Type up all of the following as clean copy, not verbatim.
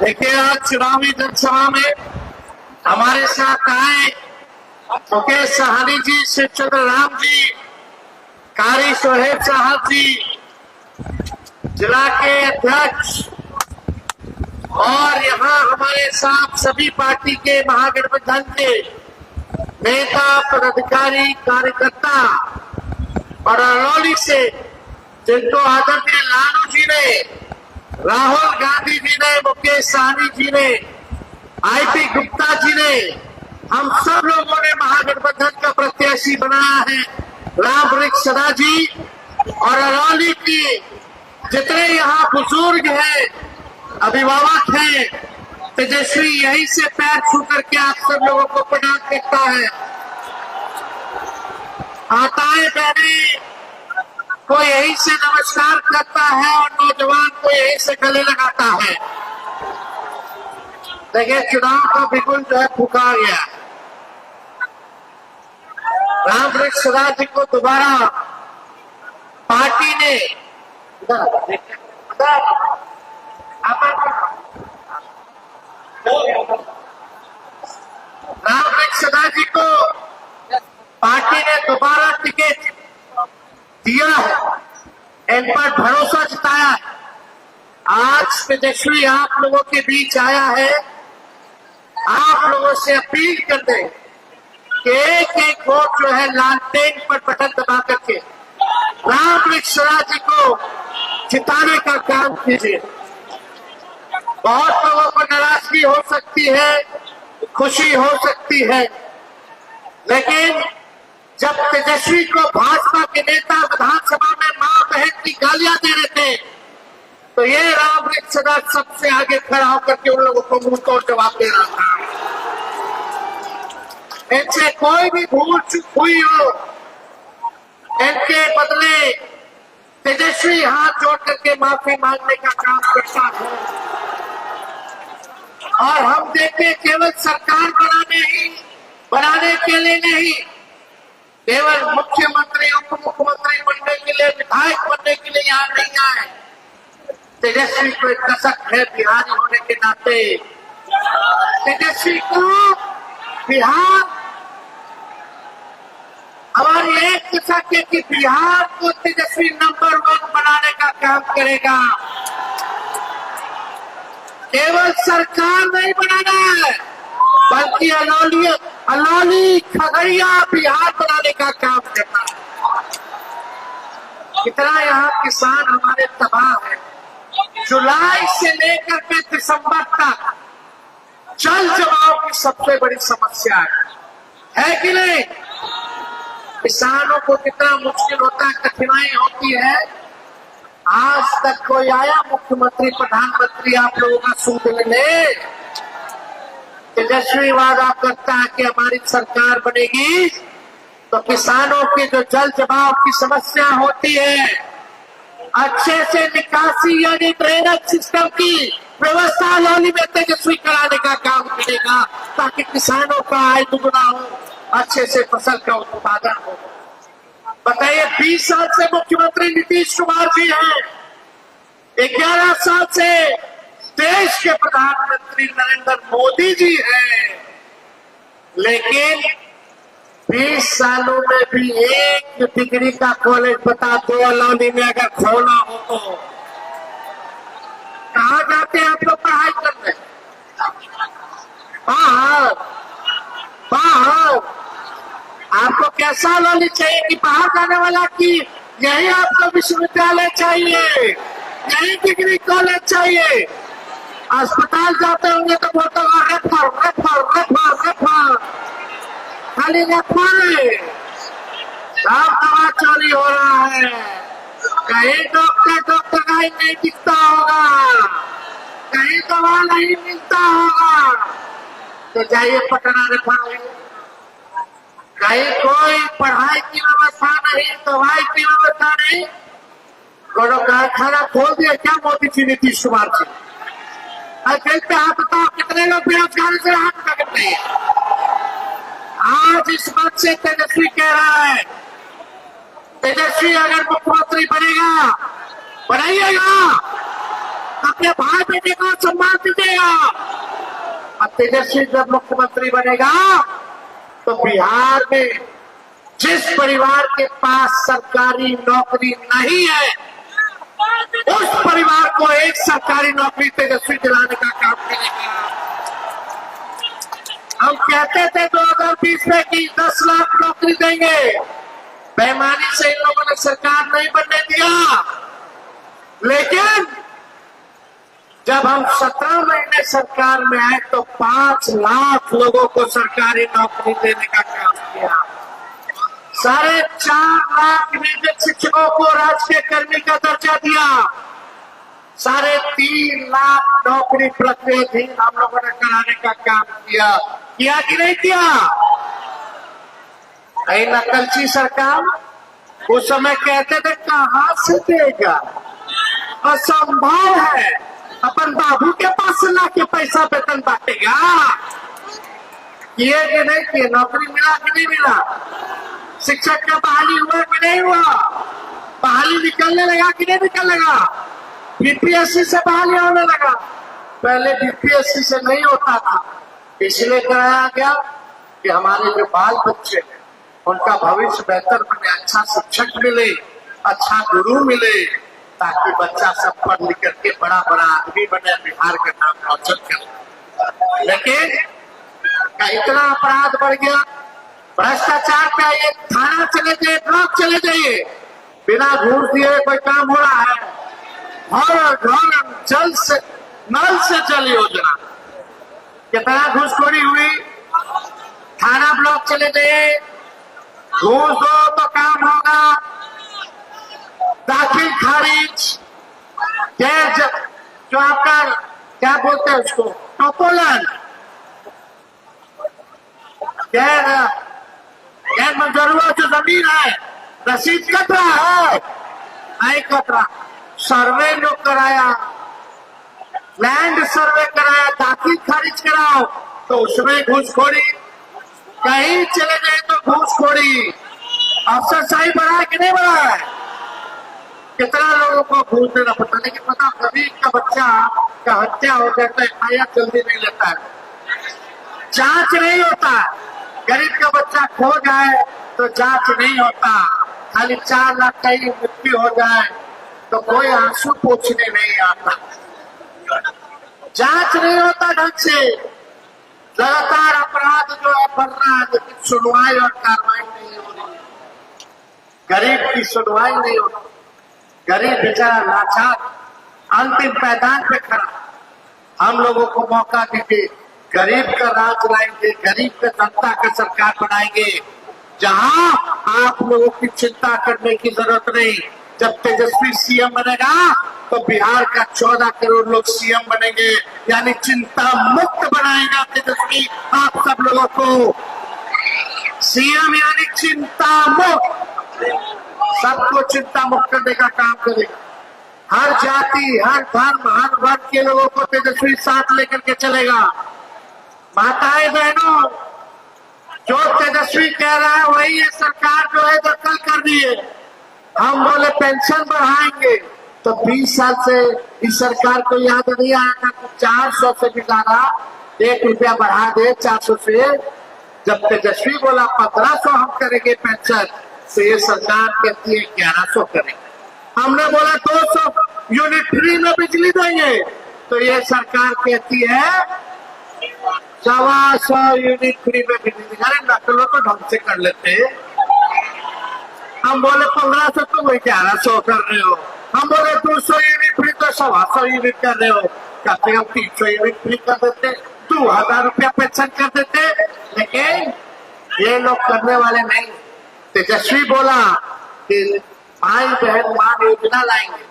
देखिए, आज चुनावी जनसभा में हमारे साथ आए मुकेश सहानी जी, शिवचंद्र राम जी, कारी सोहेब साहब जी, जिला के अध्यक्ष, और यहाँ हमारे साथ सभी पार्टी के महागठबंधन के नेता, पदाधिकारी, कार्यकर्ता और अरौली से जिनको आदरणीय लालू जी ने, राहुल गांधी जी ने, मुकेश सहनी जी ने, आईपी गुप्ता जी ने, हम सब लोगों ने महागठबंधन का प्रत्याशी बनाया है राम वृक्ष सदा जी। और अरौली की जितने यहाँ बुजुर्ग हैं, अभिभावक हैं, तेजस्वी यहीं से पैर छू करके आप सब लोगों को प्रणाम करता है। माताएं बहनें को यहीं से नमस्कार करता है और नौजवान को यहीं से गले लगाता है। देखिए, चुनाव का बिगुल जो है फूका गया। राम वृक्ष सदा जी को दोबारा पार्टी ने राम वृक्ष सदा जी को पार्टी ने दोबारा टिकट दिया है, इन पर भरोसा जताया है। आज तेजस्वी आप लोगों के बीच आया है, आप लोगों से अपील कर दे कि एक एक वोट जो है लालटेन पर बटन दबा करके राम वृक्ष सदा जी को जिताने का काम कीजिए। बहुत लोगों को नाराजगी हो सकती है, खुशी हो सकती है, लेकिन जब तेजस्वी को भाजपा के नेता विधानसभा में मां बहन की गालियां दे रहे थे, तो ये राम वृक्ष सदा सबसे आगे खड़ा होकर के उन लोगों को मुंह तोड़ जवाब दे रहा था। इनसे कोई भी भूल चूक हुई हो, इनके बदले तेजस्वी हाथ जोड़ करके माफी मांगने का काम करता है। और हम देखें, केवल सरकार बनाने के लिए नहीं, केवल मुख्यमंत्री, उप मुख्यमंत्री बनने के लिए, विधायक बनने के लिए यहाँ नहीं आए। तेजस्वी को एक दशक है बिहारी होने के नाते। तेजस्वी को बिहार, हमारी एक दशक है कि बिहार को तेजस्वी नंबर 1 बनाने का काम करेगा। केवल सरकार नहीं बनाना है, बल्कि अलौली खगड़िया बिहार बनाने का काम करना है। कितना यहाँ किसान हमारे तबाह है। जुलाई से लेकर के दिसंबर तक जल जमाव की सबसे बड़ी समस्या है कि नहीं? किसानों को कितना मुश्किल होता है, कठिनाई होती है। आज तक कोई आया मुख्यमंत्री, प्रधानमंत्री आप लोगों का सूद लेने? तेजस्वी वादा करता है कि हमारी सरकार बनेगी तो किसानों की जो जल जमाव की समस्या होती है, अच्छे से निकासी यानी ड्रेनेज सिस्टम की व्यवस्था अलौली में तेजस्वी कराने का काम करेगा, ताकि किसानों का आय दुगुना हो, अच्छे से फसल का उत्पादन हो। बताइए, 20 साल से मुख्यमंत्री नीतीश कुमार जी हैं, 11 साल से देश के प्रधानमंत्री नरेंद्र मोदी जी हैं, लेकिन 20 सालों में भी एक डिग्री का कॉलेज बता दो अलौली में अगर खोला हो तो कहाँ जाते हैं आप लोग पढ़ाई करने? बाहर। आपको कैसा अलौली चाहिए कि बाहर जाने वाला, कि यही आपको विश्वविद्यालय चाहिए, यही डिग्री कॉलेज चाहिए? अस्पताल जाते होंगे तो बोलते खाली दवा चोरी हो रहा है, कहीं डॉक्टर का ही नहीं दिखता होगा, कहीं दवा नहीं मिलता होगा, तो जाइए पटना रेफर। कहीं कोई पढ़ाई की व्यवस्था नहीं, दवाई की व्यवस्था नहीं, कोनो कारखाना खोल दिया क्या मोदी जी, नीतीश कुमार जी? दिल पे हाथ बताओ, कितने लोग बेरोजगारी से हाथ पकड़ते हैं? आज इस बात से तेजस्वी कह रहा है, तेजस्वी अगर मुख्यमंत्री बनेगा, बनाइएगा, तो अपने भाई बेटे को सम्मान दीजिएगा। और तेजस्वी जब मुख्यमंत्री बनेगा तो बिहार में जिस परिवार के पास सरकारी नौकरी नहीं है उस परिवार को एक सरकारी नौकरी तेजस्वी दिलाने का काम करेगा। हम कहते थे 2020 में कि 10 लाख नौकरी देंगे, बेईमानी से इन लोगों ने सरकार नहीं बनने दिया। लेकिन जब हम 17 महीने सरकार में आए तो 5 लाख लोगों को सरकारी नौकरी देने का काम किया। 4.5 लाख नियोजित शिक्षकों को राजकीय कर्मी का दर्जा दिया। 3.5 लाख नौकरी प्रक्रियाधीन हम लोगों ने कराने का काम किया कि नहीं किया? नकलची सरकार उस समय कहते थे कहां से देगा, असंभव है, अपन बाबू के पास से लाके पैसा वेतन बांटेगा। किए कि नहीं किए? नौकरी मिला कि नहीं मिला? शिक्षक का बहाली हुआ कि नहीं हुआ? बहाली निकलने लगा कि नहीं निकलेगा? बीपीएससी से बहाली होने लगा। पहले बीपीएससी से नहीं होता था, इसलिए कराया गया कि हमारे जो बाल बच्चे हैं उनका भविष्य बेहतर बने, अच्छा शिक्षक मिले, अच्छा गुरु मिले, ताकि बच्चा सब पढ़ लिख करके बड़ा बड़ा आदमी बने, बिहार का नाम रोशन करे। लेकिन इतना अपराध बढ़ गया, भ्रष्टाचार पे आइए, थाना चले जाइए, ब्लॉक चले जाइए, बिना घूस दिए कोई काम हो रहा है। और जल से नल से जल योजना कितना घूसखोरी हुई। थाना ब्लॉक चले जाइए, घूस दो तो काम होगा, दाखिल खारिज, जो आपका क्या बोलते हैं उसको, टोपोलन, गैर मंजूर हुआ जो जमीन है, रसीद कट रहा है, नहीं कट रहा, सर्वे लोग कराया, लैंड सर्वे कराया, दाखिल खारिज कराओ तो उसमें घूसखोरी, कहीं चले गए तो घूसखोरी। अफसर शाही बढ़ा है कि नहीं बढ़ा है? कितना लोगों को घूस देना पड़ता, लेकिन पता गरीब का बच्चा का हत्या हो जाता है, एफआईआर जल्दी नहीं लेता है, जांच नहीं होता। गरीब का बच्चा खो जाए तो जांच नहीं होता, खाली 4 लाख का ही मृत्यु हो जाए तो कोई आंसू पोंछने नहीं आता, जांच नहीं होता ढंग से। लगातार अपराध जो है बढ़ रहा है, लेकिन सुनवाई और कार्रवाई नहीं हो रही, गरीब की सुनवाई नहीं हो रही, गरीब बेचारा लाचार अंतिम पैदान पे खड़ा। हम लोगों को मौका दीजिए, गरीब का राज लाएंगे, गरीब का जनता का सरकार बनाएंगे, जहां आप लोगों की चिंता करने की जरूरत नहीं। जब तेजस्वी सीएम बनेगा तो बिहार का 14 करोड़ लोग सीएम बनेंगे, यानी चिंता मुक्त बनाएगा तेजस्वी आप सब लोगों को। सीएम यानी चिंता मुक्त, सबको चिंता मुक्त करने का काम करेगा। हर जाति, हर धर्म, हर वर्ग के लोगों को तेजस्वी साथ लेकर के चलेगा। माताएं बहनों, जो तेजस्वी कह रहा है वही ये सरकार जो है दखल कर रही है। हम बोले पेंशन बढ़ाएंगे तो 20 साल से इस सरकार को याद नहीं आया था कि 400 से भी ज्यादा 1 रुपया बढ़ा दे 400 से। जब तेजस्वी बोला 1500 हम करेंगे पेंशन, तो ये सरकार कहती है 1100 करेंगे। हमने बोला 200 यूनिट फ्री में बिजली देंगे, तो ये सरकार कहती है 125 यूनिट फ्री में बिजली देंगे। अरे नकलो तो ढंग से कर लेते। हम बोले 1500 तो वही 1100 कर रहे हो। हम बोले 200 यूनिट फ्री तो 125 यूनिट कर रहे हो। कहते हम 300 यूनिट फ्री कर देते, 2000 रुपया पेंशन कर देते, लेकिन ये लोग करने वाले नहीं। तेजस्वी बोला कि भाई बहन मान योजना लाएंगे,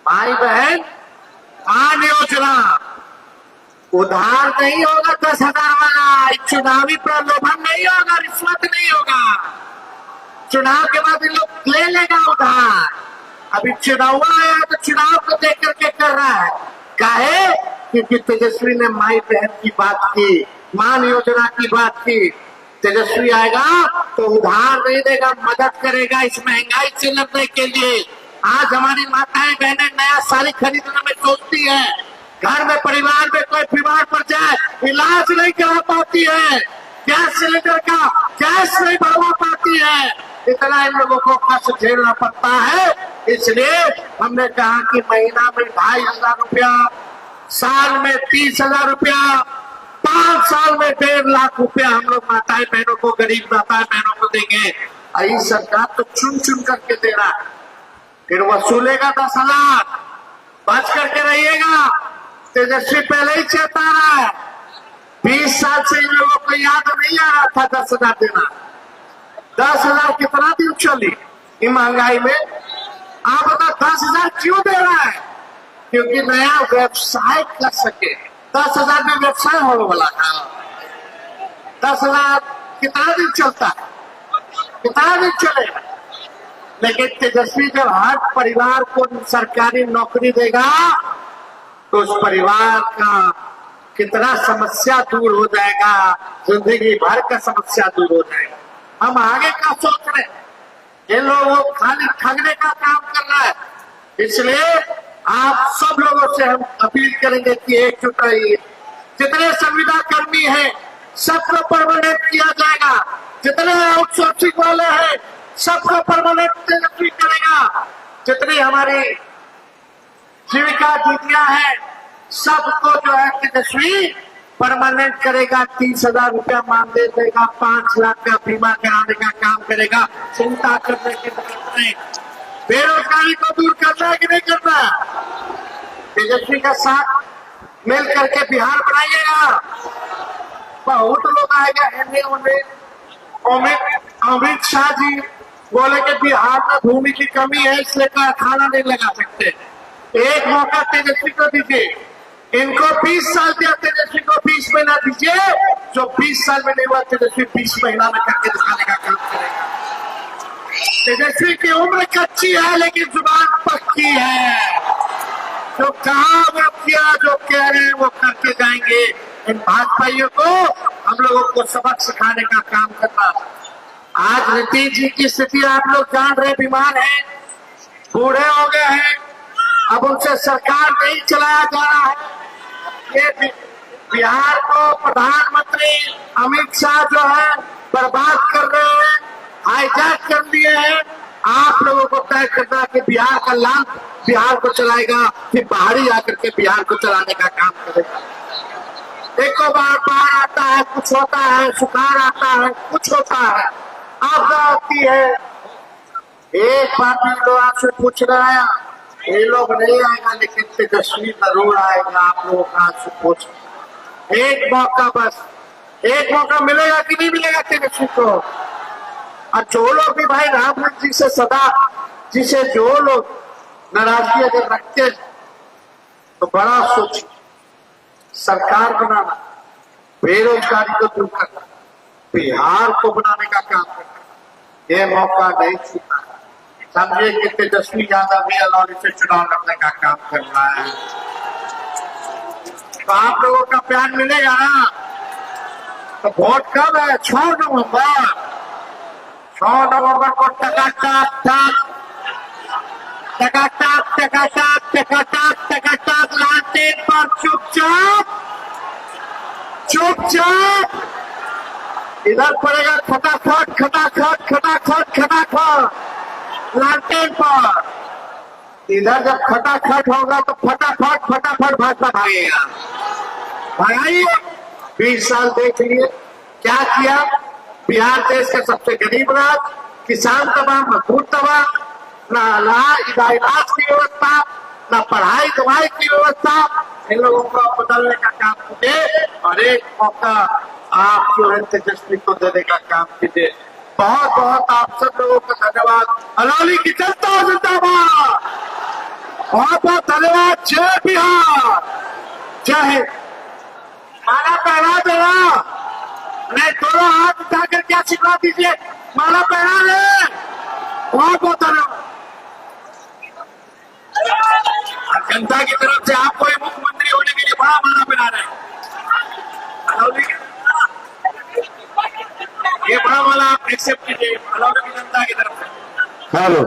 भाई बहन मान योजना, उधार नहीं होगा 10,000 वाला, चुनावी प्रलोभन नहीं होगा, रिश्वत नहीं होगा। चुनाव के बाद इन लोग ले लेगा उधार। अभी चुनाव आया तो चुनाव को देख करके कर रहा है, काहे? क्योंकि तेजस्वी ने माई बहन की बात की, मान योजना की बात की। तेजस्वी आएगा तो उधार नहीं देगा, मदद करेगा इस महंगाई से लड़ने के लिए। आज हमारी माताएं बहनें नया साड़ी खरीदने में सोचती है। घर में परिवार में कोई बीमार पड़ जाए, इलाज नहीं करा पाती है, गैस सिलेंडर का गैस नहीं भरवा पाती है, इतना इन लोगों को कष्ट झेलना पड़ता है। इसलिए हमने कहा कि महीना में 2,500 रुपया, साल में 30,000 रुपया, 5 साल में 1.5 लाख रुपया हम लोग माताएं बहनों को, गरीब माताएं बहनों को देंगे। आई सरकार तो चुन चुन करके दे रहा है, फिर वसूलेगा 10,000, बच करके रहिएगा। तेजस्वी पहले ही चेता रहा है, 20 साल से इन लोगों को याद नहीं आ रहा था 10,000 देना। 10,000 कितना दिन चली ये महंगाई में? आप बता 10,000 क्यों दे रहा है? क्योंकि नया व्यवसाय कर सके। 10,000 में व्यवसाय होने वाला था। 10,000 कितना दिन चलता है? कितना दिन चलेगा? लेकिन तेजस्वी जब हर परिवार को सरकारी नौकरी देगा तो उस परिवार का कितना समस्या दूर हो जाएगा, जिंदगी भर का समस्या दूर हो जाएगा। हम आगे का सोच रहे, ये लोग खाली ठगने का काम कर रहा है। इसलिए आप सब लोगों से हम अपील करेंगे कि एकजुट रहिए। जितने संविदा कर्मी हैं सबको परमानेंट किया जाएगा, जितने आउटसोर्सिंग वाले हैं सबको परमानेंट तेजस्वी करेगा, जितनी हमारी जीविका दीदियां हैं सबको जो है तेजस्वी परमानेंट करेगा। 30,000 रुपया मानदेय देगा, 5 लाख का बीमा कराने का काम करेगा। चिंता करने की जरूरत नहीं। बेरोजगारी को दूर करना है कि नहीं करना? तेजस्वी का साथ मिल करके बिहार बनाइएगा। बहुत लोग आएगा। अमित शाह जी बोले कि बिहार में भूमि की कमी है इसलिए कारखाना नहीं लगा सकते। एक मौका तेजस्वी को दीजिए। इनको 20 साल दिया, तेजस्वी को 20 महीना दीजिए। जो 20 साल में नहीं हुआ तेजस्वी 20 महीना में करके दिखाने का काम करेगा। तेजस्वी की उम्र कच्ची है लेकिन जुबान पक्की है। जो कहा वो किया, जो कह रहे हैं वो करके जाएंगे। इन भाजपाइयों को हम लोगों को सबक सिखाने का काम करना। आज नीतीश जी की स्थिति आप लोग जान रहे, बीमार हैं, बूढ़े हो गए हैं, अब उनसे सरकार नहीं चलाया जा रहा है। ये बिहार को प्रधानमंत्री अमित शाह जो है बर्बाद कर रहे हैं, हाईजैक कर दिए हैं। आप लोगों को तय करना कि बिहार का लाल बिहार को चलाएगा फिर बाहरी आकर के बिहार को चलाने का काम करेगा। देखो बाढ़ आता है, कुछ होता है, सुखाड़ आता है, कुछ होता है, आपदा होती है। एक बात लोग आपसे पूछ रहा है, ये लोग नहीं आएगा लेकिन तेजस्वी जरूर आएगा। आप लोगों का आपसे पूछ, एक मौका, बस एक मौका मिलेगा कि नहीं मिलेगा तेजस्वी को? और जो लोग भी भाई रामनाथ जी से सदा जिसे जो लोग नाराजगी अगर रखते हैं तो बड़ा सोचिए। सरकार बनाना, बेरोजगारी को दूर करना, बिहार को बनाने का काम करना, ये मौका नहीं छूटा। समझिए कि तेजस्वी यादव भी अलौली से चुनाव लड़ने का काम कर रहा है। तो आप लोगों का प्यार मिलेगा ना? तो वोट कब है? 6 नवंबर। 6 नवंबर को टकाटक लालटेन पर चुपचाप इधर पड़ेगा खटाखट लालटेन पर। इधर जब खटाखट होगा तो फटाफट भाजपा भागेगा। भागाइए। 20 साल देख लिए क्या किया। बिहार देश का सबसे गरीब राज्य, किसान तबाह, मजदूर तबाह, ना इलाज की व्यवस्था, ना पढ़ाई दवाई की व्यवस्था। इन लोगों को बदलने का काम कीजिए और एक मौका आप जो है तेजस्वी को देने का काम कीजिए। बहुत बहुत आप सब लोगों का धन्यवाद। अलौली की जनता जिंदाबाद। बहुत बहुत धन्यवाद। जय बिहार, जय हिंद। माला पहना देना, नहीं दोनों हाथ उठाकर क्या आशीर्वाद दीजिए। माला पहना ले। बहुत बहुत धन्यवाद। जनता की तरफ से आपको मुख्यमंत्री होने के लिए बड़ा माला पहना रहे हैं। ये बड़ा माला आप एक्सेप्ट कीजिए अलौली की जनता की तरफ से। हेलो।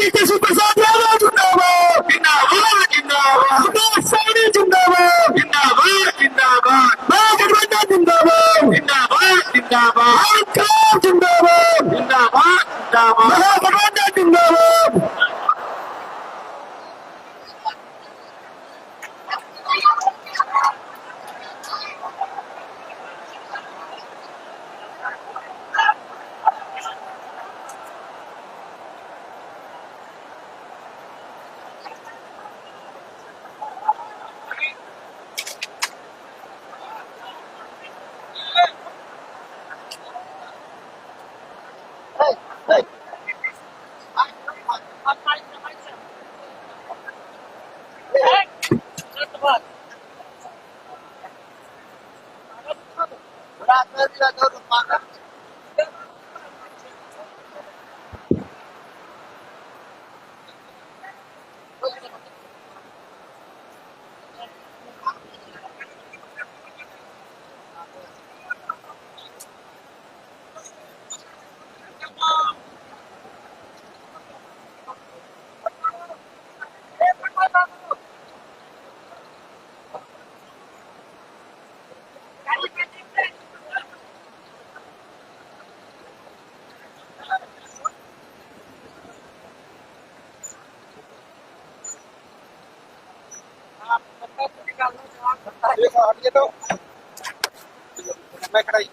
तेजस्वी प्रसाद यादव जिंदाबाद जिंदाबाद जिंदाबाद प्रकाश सैनी जिंदाबाद जिंदाबाद जिंदाबाद महागठबंधन जिंदाबाद जिंदाबाद जिंदाबाद सरकार जिंदाबाद जिंदाबाद जिंदाबाद महागठबंधन जिंदाबाद मैं खड़ा ही